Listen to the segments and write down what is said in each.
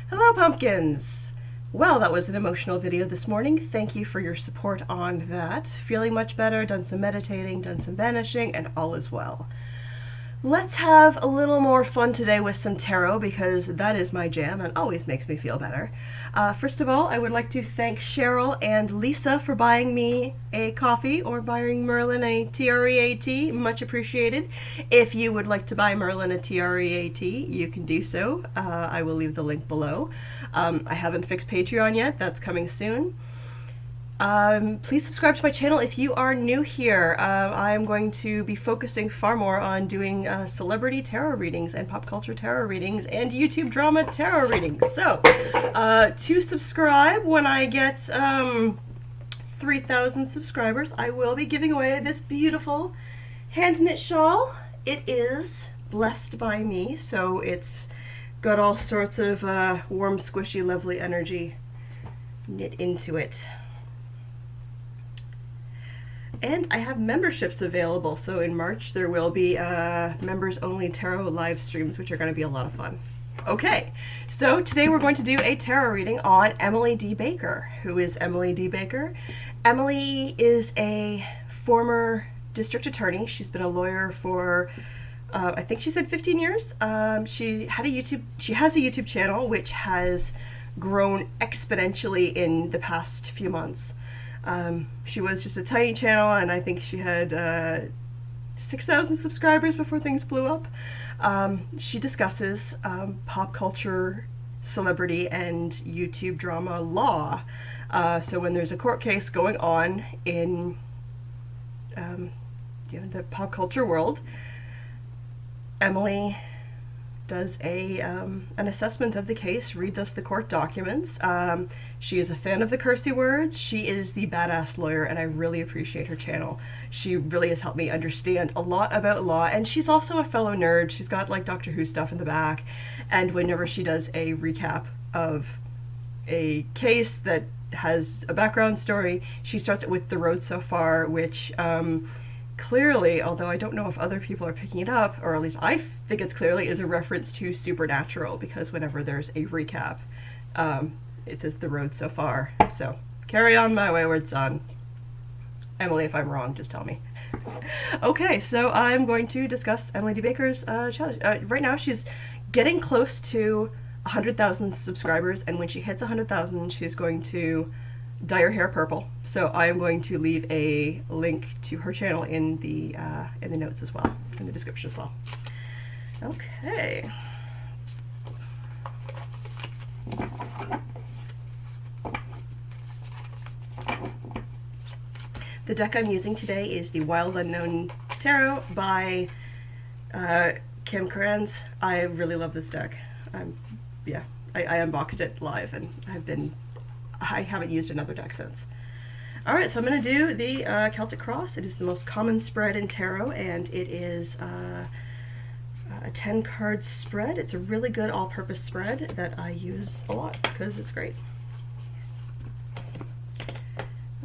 Hello, pumpkins! Well, that was an emotional video this morning. Thank you for your support on that. Feeling much better, done some meditating, done some banishing, and all is well. Let's have a little more fun today with some tarot because that is my jam and always makes me feel better. First of all, I would like to thank Cheryl and Lisa for buying me a coffee or buying Merlin a TREAT. Much appreciated. If you would like to buy Merlin a TREAT, you can do so. I will leave the link below. I haven't fixed Patreon yet. That's coming soon. Please subscribe to my channel if you are new here. I'm going to be focusing far more on doing celebrity tarot readings and pop culture tarot readings and YouTube drama tarot readings. So, to subscribe, when I get 3,000 subscribers, I will be giving away this beautiful hand-knit shawl. It is blessed by me, so it's got all sorts of warm, squishy, lovely energy knit into it. And I have memberships available, so in March there will be members-only tarot live streams, which are going to be a lot of fun. Okay, so today we're going to do a tarot reading on Emily D. Baker. Who is Emily D. Baker? Emily is a former district attorney. She's been a lawyer for, I think she said 15 years. She has a YouTube channel which has grown exponentially in the past few months. She was just a tiny channel, and I think she had 6,000 subscribers before things blew up. She discusses pop culture, celebrity, and YouTube drama law. So when there's a court case going on in the pop culture world, Emily does an assessment of the case, reads us the court documents. She is a fan of the cursey words. She is the badass lawyer, and I really appreciate her channel. She really has helped me understand a lot about law, and she's also a fellow nerd. She's got like Doctor Who stuff in the back, and whenever she does a recap of a case that has a background story, she starts it with The Road So Far, which clearly, although I don't know if other people are picking it up, or at least I think it's clearly, is a reference to Supernatural, because whenever there's a recap, it says The Road So Far. So, carry on, my wayward son. Emily, if I'm wrong, just tell me. Okay, so I'm going to discuss Emily D. Baker's challenge. Right now, she's getting close to 100,000 subscribers, and when she hits 100,000, she's going to dye her hair purple. So I am going to leave a link to her channel in the notes as well, in the description as well. Okay. The deck I'm using today is the Wild Unknown Tarot by Kim Kranz. I really love this deck. I unboxed it live, and I haven't used another deck since. Alright, so I'm going to do the Celtic Cross. It is the most common spread in tarot, and it is a 10-card spread. It's a really good all-purpose spread that I use a lot because it's great.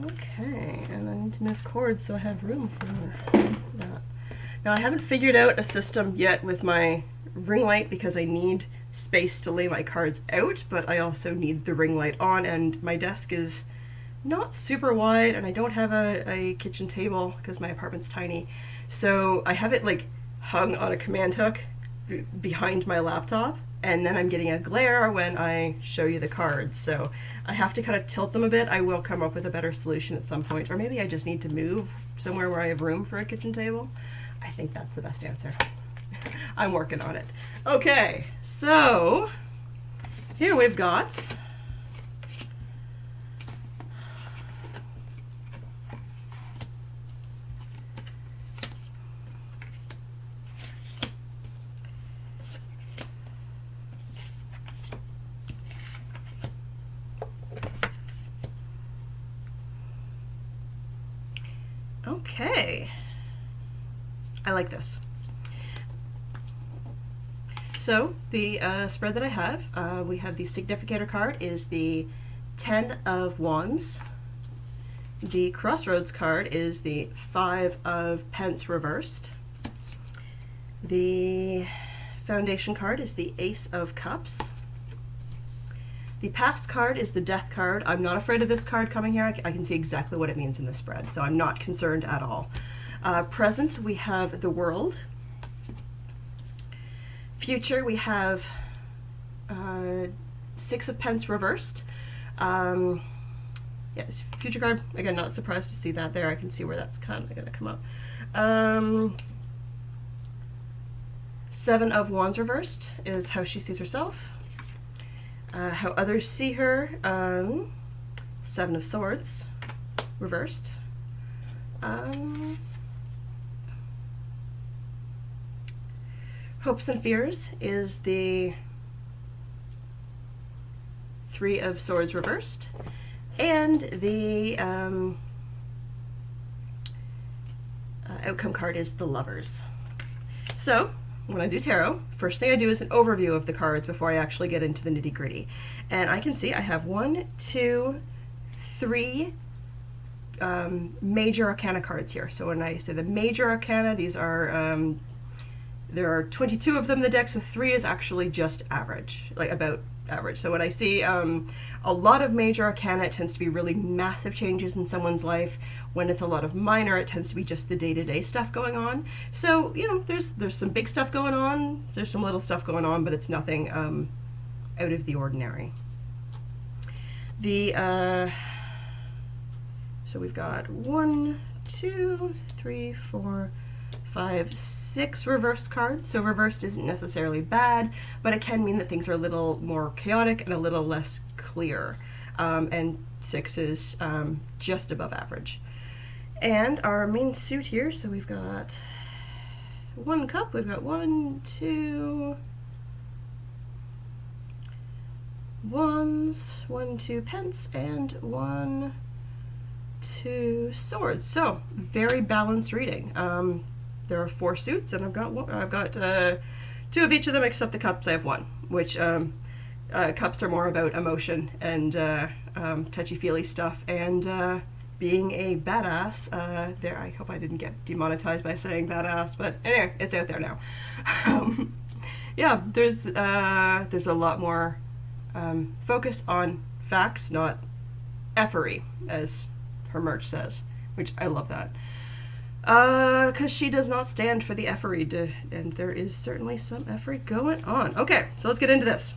Okay, and I need to move cords so I have room for that. Now, I haven't figured out a system yet with my ring light because I need space to lay my cards out, but I also need the ring light on, and my desk is not super wide, and I don't have a kitchen table because my apartment's tiny. So I have it like hung on a command hook behind my laptop, and then I'm getting a glare when I show you the cards. So I have to kind of tilt them a bit. I will come up with a better solution at some point, or maybe I just need to move somewhere where I have room for a kitchen table. I think that's the best answer. I'm working on it. Okay, so here we've got okay. I like this. So the spread that I have, we have the significator card is the 10 of Wands. The Crossroads card is the 5 of Pence reversed. The Foundation card is the Ace of Cups. The past card is the death card. I'm not afraid of this card coming here. I can see exactly what it means in the spread, so I'm not concerned at all. Present, we have the world. Future, we have Six of Pence reversed. Yes, future card, again, not surprised to see that there. I can see where that's kind of going to come up. Seven of Wands reversed is how she sees herself. How others see her. Seven of Swords reversed. Hopes and Fears is the Three of Swords reversed. And the outcome card is the Lovers. So, when I do tarot, first thing I do is an overview of the cards before I actually get into the nitty-gritty. And I can see I have 1, 2, 3 major arcana cards here. So when I say the major arcana, these are, there are 22 of them in the deck, so 3 is actually just average, like about average. So when I see a lot of major arcana, it tends to be really massive changes in someone's life. When it's a lot of minor, it tends to be just the day-to-day stuff going on. So, you know, there's some big stuff going on, there's some little stuff going on, but it's nothing out of the ordinary. So we've got 1, 2, 3, 4, 5, 6 reverse cards. So reversed isn't necessarily bad, but it can mean that things are a little more chaotic and a little less clear. And 6 is just above average. And our main suit here, so we've got 1 cup, we've got 1, 2 wands, 1, 2 pence, and 1, 2 swords. So very balanced reading. There are 4 suits, and I've got 2 of each of them, except the cups. I have 1, which cups are more about emotion and touchy-feely stuff, and being a badass. There, I hope I didn't get demonetized by saying badass, but anyway, it's out there now. Yeah, there's a lot more focus on facts, not effery, as her merch says, which I love that. Because she does not stand for the effery, and there is certainly some effery going on. Okay, so let's get into this.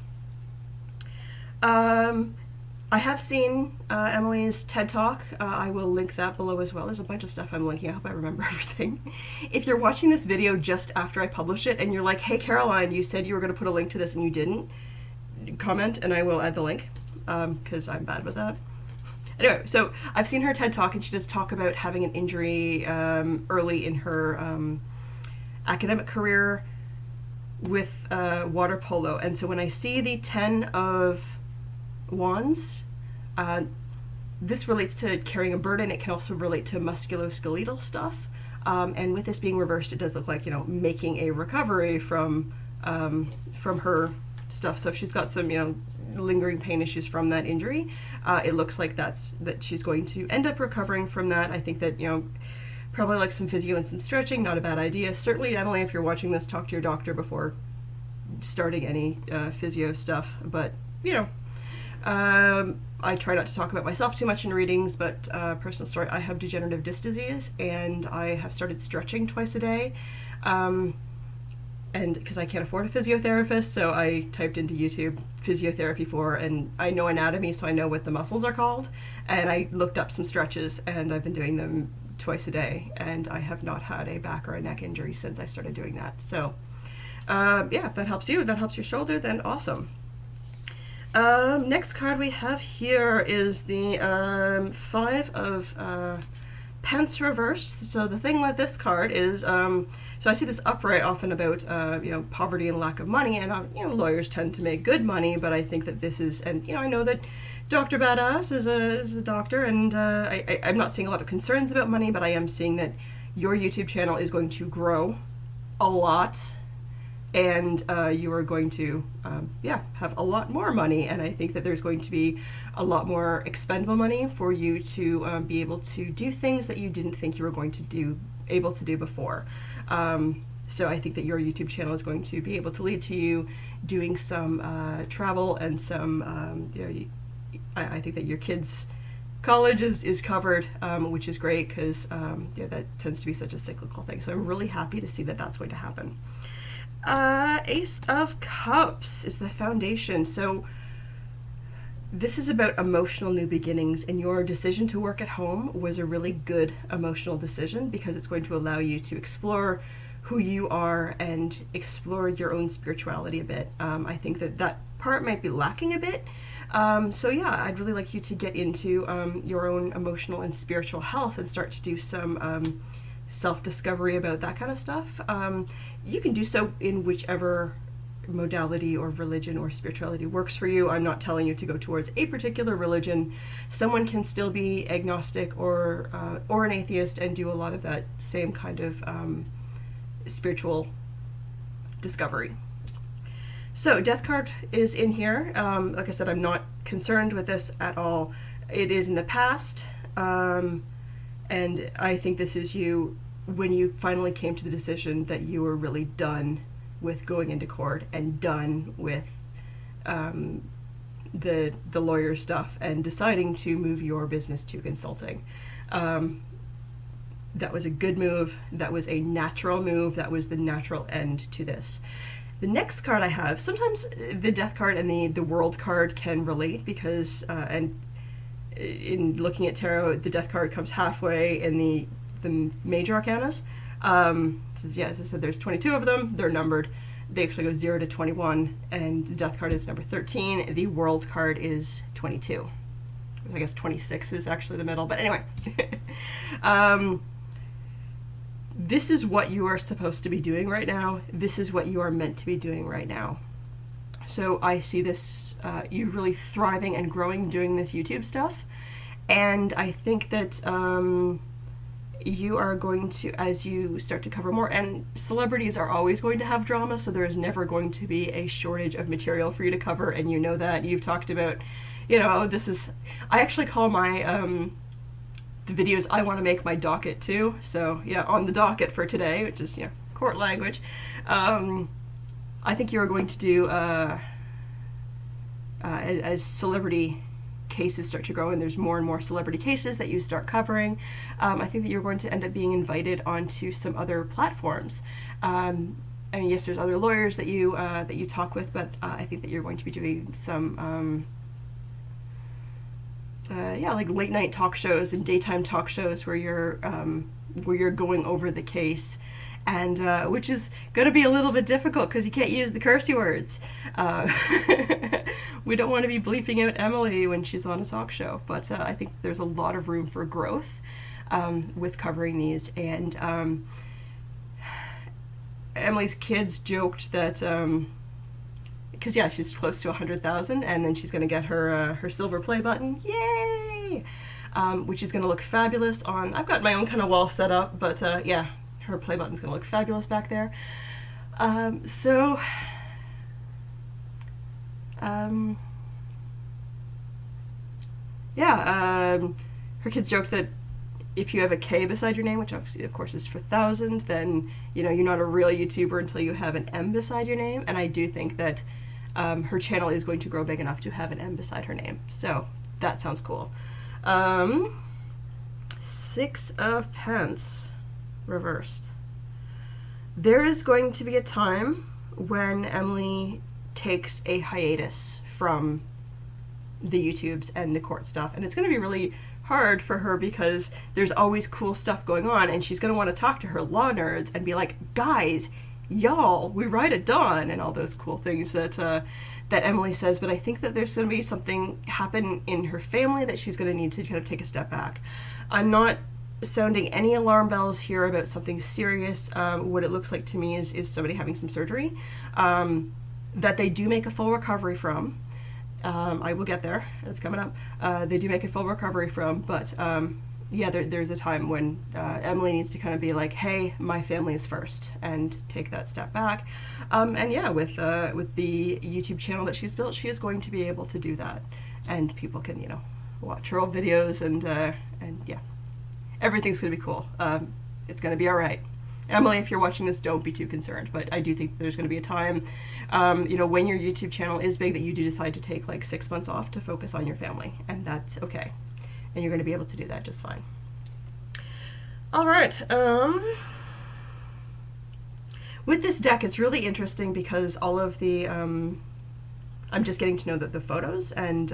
I have seen Emily's TED Talk. I will link that below as well. There's a bunch of stuff I'm linking. I hope I remember everything. If you're watching this video just after I publish it, and you're like, hey Caroline, you said you were going to put a link to this and you didn't, comment and I will add the link, because I'm bad with that. Anyway, so I've seen her TED Talk, and she does talk about having an injury early in her academic career with water polo. And so when I see the 10 of Wands, this relates to carrying a burden. It can also relate to musculoskeletal stuff. And with this being reversed, it does look like, you know, making a recovery from her stuff. So if she's got some, you know, lingering pain issues from that injury, it looks like that she's going to end up recovering from that. I think that, you know, probably like some physio and some stretching, not a bad idea. Certainly, Emily, if you're watching this, talk to your doctor before starting any physio stuff. But, you know, I try not to talk about myself too much in readings, but personal story, I have degenerative disc disease, and I have started stretching twice a day. And because I can't afford a physiotherapist, so I typed into YouTube physiotherapy and I know anatomy, so I know what the muscles are called. And I looked up some stretches, and I've been doing them twice a day, and I have not had a back or a neck injury since I started doing that. So, yeah, if that helps you, if that helps your shoulder, then awesome. Next card we have here is the 5 of Pence reversed. So the thing with this card is, so I see this upright often about, you know, poverty and lack of money, and, you know, lawyers tend to make good money, but I think that this is, and, you know, I know that Dr. Badass is a doctor, and I'm not seeing a lot of concerns about money, but I am seeing that your YouTube channel is going to grow a lot, and you are going to, yeah, have a lot more money, and I think that there's going to be a lot more expendable money for you to be able to do things that you didn't think you were going to able to do before. So I think that your YouTube channel is going to be able to lead to you doing some travel and some, I think that your kids' college is covered, which is great because that tends to be such a cyclical thing. So I'm really happy to see that that's going to happen. Ace of Cups is the foundation. So this is about emotional new beginnings, and your decision to work at home was a really good emotional decision because it's going to allow you to explore who you are and explore your own spirituality a bit. I think that part might be lacking a bit. So yeah, I'd really like you to get into your own emotional and spiritual health and start to do some self-discovery about that kind of stuff. You can do so in whichever modality or religion or spirituality works for you. I'm not telling you to go towards a particular religion. Someone can still be agnostic or an atheist and do a lot of that same kind of spiritual discovery. So Death card is in here. Like I said, I'm not concerned with this at all. It is in the past, and I think this is you when you finally came to the decision that you were really done with going into court and done with the lawyer stuff and deciding to move your business to consulting. That was a good move. That was a natural move. That was the natural end to this. The next card I have, sometimes the Death card and the World card can relate because, and in looking at tarot, the Death card comes halfway in the major arcanas. Yeah, as I said, there's 22 of them. They're numbered. They actually go 0 to 21, and the Death card is number 13. The World card is 22. I guess 26 is actually the middle, but anyway. This is what you are supposed to be doing right now. This is what you are meant to be doing right now. So I see this, you really thriving and growing doing this YouTube stuff. And I think that you are going to, as you start to cover more, and celebrities are always going to have drama, so there is never going to be a shortage of material for you to cover, and you know that. You've talked about, this is, I actually call my, the videos I want to make my docket too. So yeah, on the docket for today, which is court language, I think you're going to do as celebrity cases start to grow and there's more and more celebrity cases that you start covering. I think that you're going to end up being invited onto some other platforms. I mean, yes, there's other lawyers that you talk with, but I think that you're going to be doing some. Like late night talk shows and daytime talk shows where you're going over the case, and which is going to be a little bit difficult because you can't use the cursey words. We don't want to be bleeping out Emily when she's on a talk show, but I think there's a lot of room for growth with covering these. And Emily's kids joked that. Because yeah, she's close to 100,000, and then she's going to get her silver play button, yay! Which is going to look fabulous on. I've got my own kind of wall set up, but yeah, her play button's going to look fabulous back there. Her kids joked that if you have a K beside your name, which obviously of course is for 1,000, then you're not a real YouTuber until you have an M beside your name, and I do think that. Her channel is going to grow big enough to have an M beside her name. So that sounds cool. 6 of Pence reversed. There is going to be a time when Emily takes a hiatus from the YouTubes and the court stuff, and it's going to be really hard for her because there's always cool stuff going on, and she's going to want to talk to her law nerds and be like, guys, y'all, we ride at dawn, and all those cool things that Emily says. But I think that there's going to be something happen in her family that she's going to need to kind of take a step back. I'm not sounding any alarm bells here about something serious. What it looks like to me is somebody having some surgery that they do make a full recovery from. I will get there. It's coming up. They do make a full recovery from, but yeah, there's a time when Emily needs to kind of be like, hey, my family is first, and take that step back. And yeah, with the YouTube channel that she's built, she is going to be able to do that, and people can watch her old videos, and yeah, everything's gonna be cool. It's gonna be all right. Emily, if you're watching this, don't be too concerned, but I do think there's going to be a time, when your YouTube channel is big, that you do decide to take like 6 months off to focus on your family, and that's okay. And you're going to be able to do that just fine. All right. With this deck, it's really interesting because all of the, I'm just getting to know the photos, and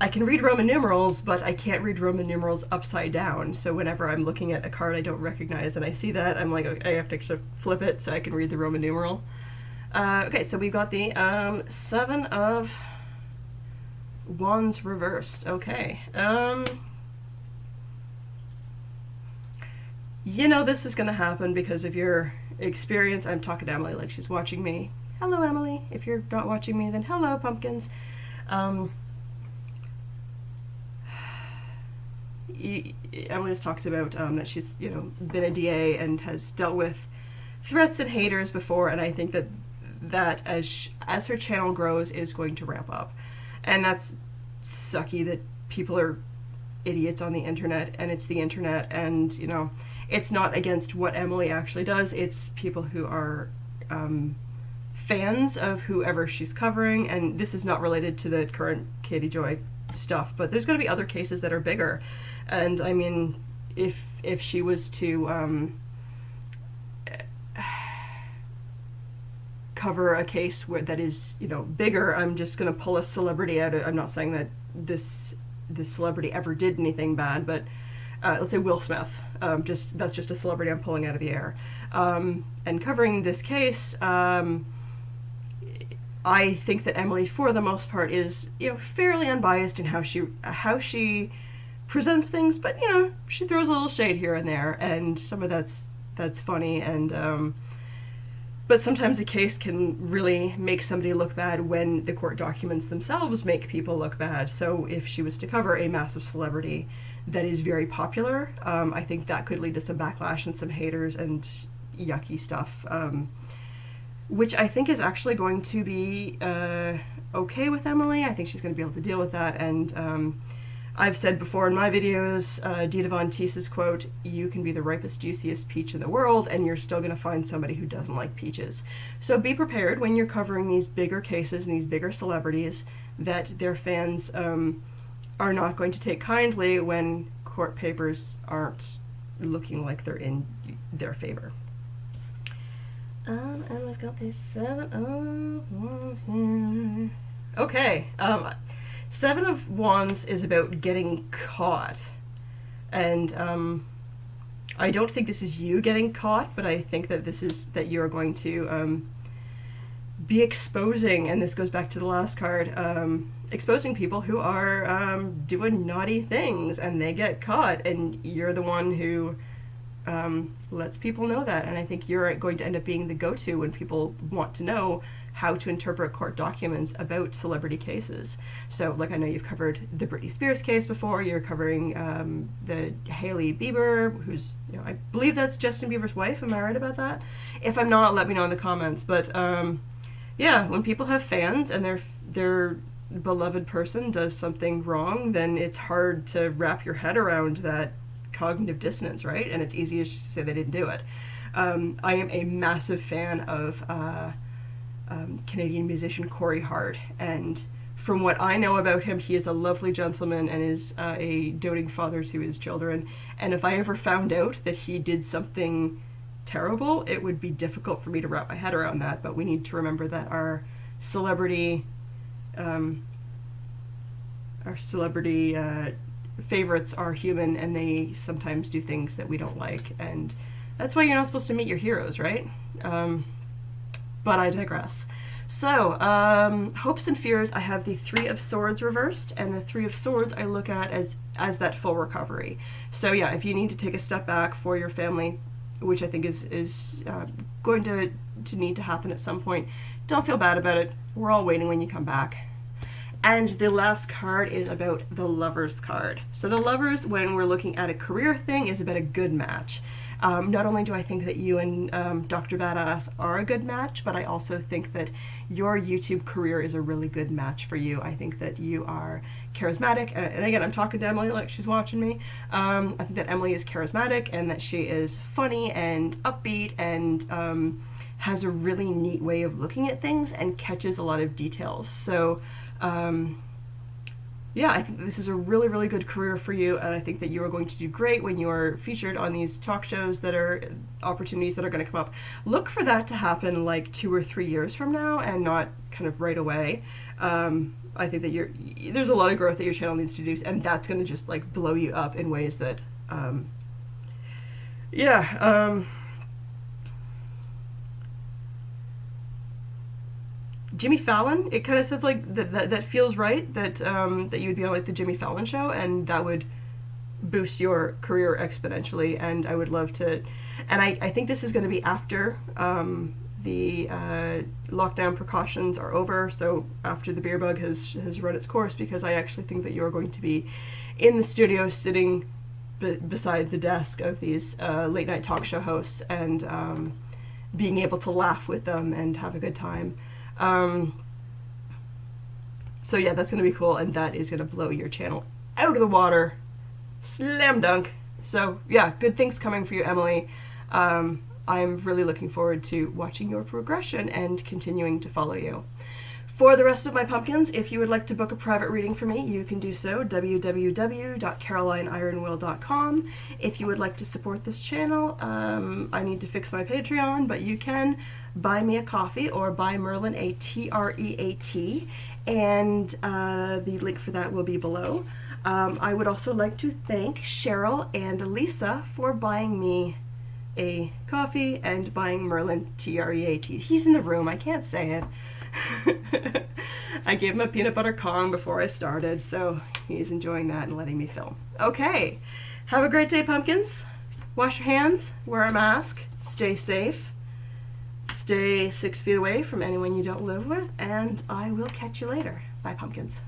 I can read Roman numerals, but I can't read Roman numerals upside down. So whenever I'm looking at a card I don't recognize and I see that, I'm like, okay, I have to flip it so I can read the Roman numeral. Okay, so we've got the Seven of Wands reversed. Okay. You know this is going to happen because of your experience. I'm talking to Emily like she's watching me. Hello, Emily. If you're not watching me, then hello, pumpkins. Emily has talked about that she's been a DA and has dealt with threats and haters before, and I think that as her channel grows is going to ramp up, and that's sucky that people are idiots on the internet, and it's the internet, and it's not against what Emily actually does. It's people who are fans of whoever she's covering, and this is not related to the current Katie Joy stuff, but there's going to be other cases that are bigger. And I mean, if she was to cover a case that is bigger, I'm just going to pull a celebrity out. I'm not saying that this celebrity ever did anything bad, but let's say Will Smith. That's just a celebrity I'm pulling out of the air. And covering this case, I think that Emily, for the most part, is fairly unbiased in how she presents things, but she throws a little shade here and there, and some of that's funny, and but sometimes a case can really make somebody look bad when the court documents themselves make people look bad. So if she was to cover a massive celebrity that is very popular, I think that could lead to some backlash and some haters and yucky stuff, which I think is actually going to be okay with Emily. I think she's going to be able to deal with that, and I've said before in my videos, Dita Von Teese's quote, "You can be the ripest, juiciest peach in the world, and you're still going to find somebody who doesn't like peaches." So be prepared when you're covering these bigger cases and these bigger celebrities that their fans are not going to take kindly when court papers aren't looking like they're in their favor. And I've got these Seven of Wands here. Okay. Seven of Wands is about getting caught, and I don't think this is you getting caught, but I think that this is that you're going to be exposing, and this goes back to the last card, exposing people who are doing naughty things, and they get caught, and you're the one who lets people know that, and I think you're going to end up being the go-to when people want to know how to interpret court documents about celebrity cases. So, like, I know you've covered the Britney Spears case before, you're covering the Hailey Bieber, who's, I believe that's Justin Bieber's wife, am I right about that? If I'm not, let me know in the comments, but yeah, when people have fans and their beloved person does something wrong, then it's hard to wrap your head around that cognitive dissonance, right? And it's easier just to say they didn't do it. I am a massive fan of Canadian musician Corey Hart, and from what I know about him, he is a lovely gentleman and is a doting father to his children, and if I ever found out that he did something terrible, it would be difficult for me to wrap my head around that, but we need to remember that our celebrity favorites are human, and they sometimes do things that we don't like, and that's why you're not supposed to meet your heroes, right? But I digress. So, hopes and fears, I have the Three of Swords reversed, and the Three of Swords I look at as that full recovery. So yeah, if you need to take a step back for your family, which I think is going to need to happen at some point, don't feel bad about it. We're all waiting when you come back. And the last card is about the Lovers card. So the Lovers, when we're looking at a career thing, is about a good match. Not only do I think that you and Dr. Badass are a good match, but I also think that your YouTube career is a really good match for you. I think that you are charismatic, and again, I'm talking to Emily like she's watching me. I think that Emily is charismatic and that she is funny and upbeat and has a really neat way of looking at things and catches a lot of details. So, yeah, I think this is a really, really good career for you, and I think that you are going to do great when you are featured on these talk shows that are opportunities that are going to come up. Look for that to happen like 2 or 3 years from now and not kind of right away. I think that there's a lot of growth that your channel needs to do, and that's going to just like blow you up in ways that, Jimmy Fallon, it kind of says like that feels right, that you would be on like the Jimmy Fallon show, and that would boost your career exponentially. And I would love to, and I think this is going to be after the lockdown precautions are over, so after the beer bug has run its course, because I actually think that you're going to be in the studio sitting beside the desk of these late night talk show hosts and being able to laugh with them and have a good time. So yeah, that's going to be cool, and that is going to blow your channel out of the water. Slam dunk. So yeah, good things coming for you, Emily. I'm really looking forward to watching your progression and continuing to follow you. For the rest of my pumpkins, if you would like to book a private reading for me, you can do so, www.carolineironwill.com. If you would like to support this channel, I need to fix my Patreon, but you can buy me a coffee or buy Merlin a TREAT, and the link for that will be below. I would also like to thank Cheryl and Lisa for buying me a coffee and buying Merlin TREAT. He's in the room, I can't say it. I gave him a peanut butter Kong before I started, so he's enjoying that and letting me film. Okay, have a great day, pumpkins. Wash your hands, wear a mask, stay safe, stay 6 feet away from anyone you don't live with, and I will catch you later. Bye, pumpkins.